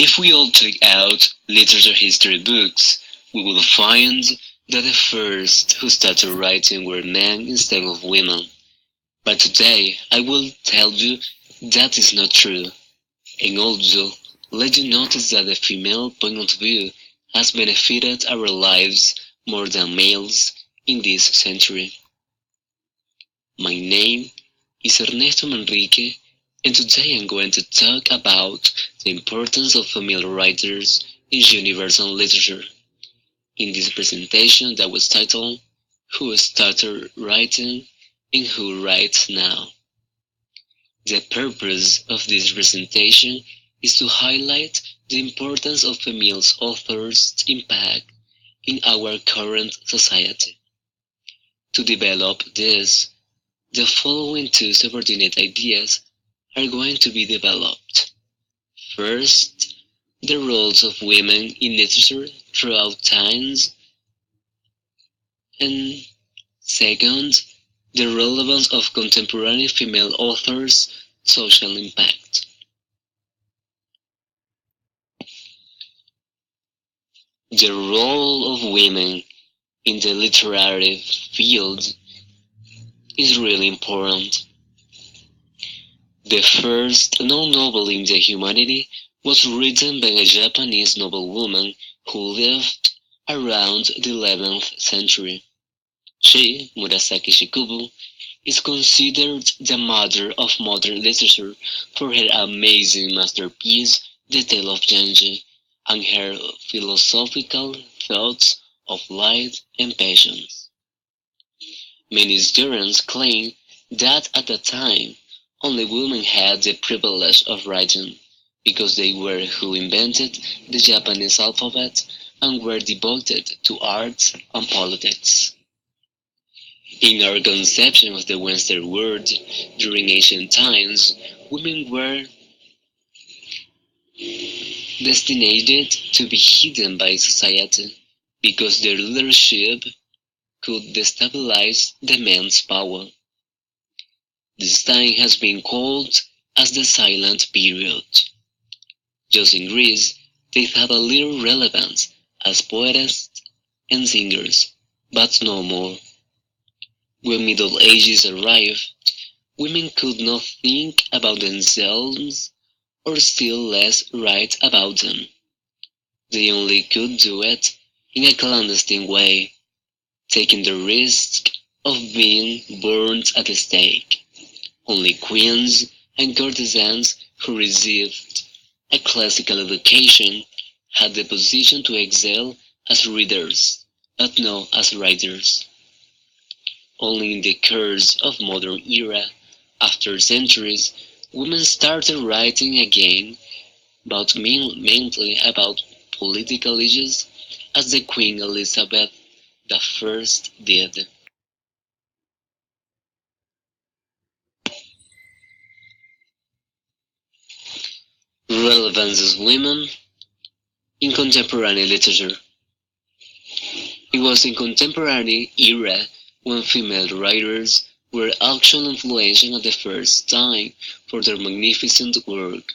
If we all took out literature history books, we will find that the first who started writing were men instead of women. But today I will tell you that is not true, and also let you notice that the female point of view has benefited our lives more than males in this century. My name is Ernesto Manrique, and today I'm going to talk about the importance of female writers in universal literature. In this presentation that was titled Who Started Writing and Who Writes Now. The purpose of this presentation is to highlight the importance of female authors' impact in our current society. To develop this, the following two subordinate ideas are going to be developed. First, the roles of women in literature throughout times, and second, the relevance of contemporary female authors' social impact. The role of women in the literary field is really important. The first known novel in the humanity was written by a Japanese noblewoman who lived around the 11th century. She, Murasaki Shikibu, is considered the mother of modern literature for her amazing masterpiece, The Tale of Genji, and her philosophical thoughts of light and patience. Many historians claim that at that time, only women had the privilege of writing, because they were who invented the Japanese alphabet and were devoted to art and politics. In our conception of the Western world during ancient times, women were destined to be hidden by society because their leadership could destabilize the man's power. This time has been called as the Silent Period. Just in Greece, they had a little relevance as poetess and singers, but no more. When Middle Ages arrived, women could not think about themselves or still less write about them. They only could do it in a clandestine way, taking the risk of being burned at the stake. Only queens and courtesans who received a classical education had the position to excel as readers, but not as writers. Only in the course of modern era, after centuries, women started writing again, but mainly about political issues, as the Queen Elizabeth I did. Relevance of women in contemporary literature. It was in contemporary era when female writers were actually influential at the first time for their magnificent work.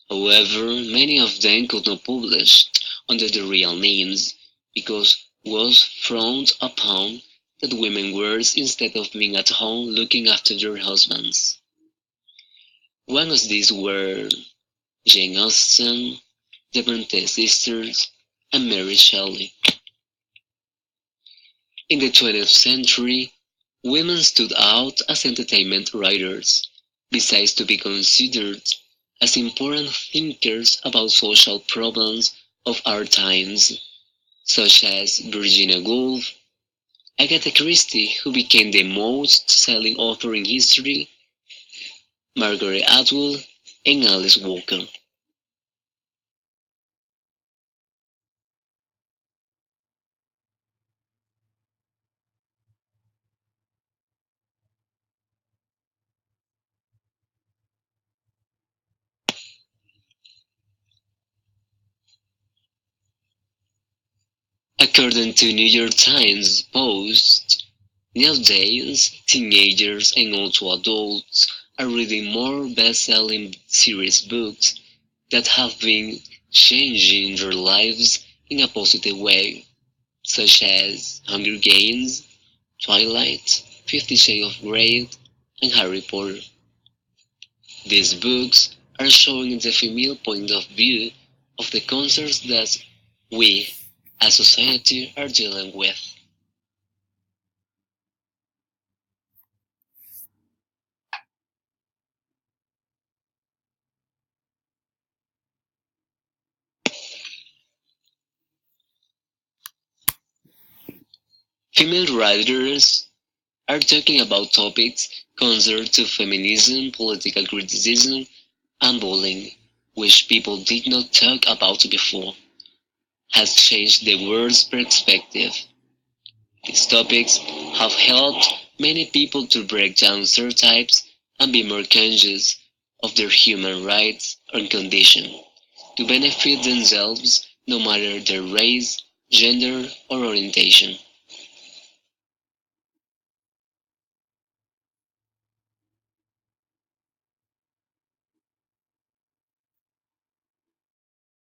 However, many of them could not publish under their real names because it was frowned upon that women worked instead of being at home looking after their husbands. One of these were Jane Austen, the Bronte sisters, and Mary Shelley. In the 20th century, women stood out as entertainment writers, besides to be considered as important thinkers about social problems of our times, such as Virginia Woolf, Agatha Christie, who became the most-selling author in history, Margaret Atwood, and Alice Walker. According to New York Times Post, nowadays teenagers and also adults are reading more best-selling series books that have been changing their lives in a positive way, such as Hunger Games, Twilight, 50 Shades of Grey, and Harry Potter. These books are showing the female point of view of the concerns that we, as society, are dealing with. Female writers are talking about topics concerned to feminism, political criticism, and bullying, which people did not talk about before, has changed the world's perspective. These topics have helped many people to break down stereotypes and be more conscious of their human rights and condition, to benefit themselves no matter their race, gender, or orientation.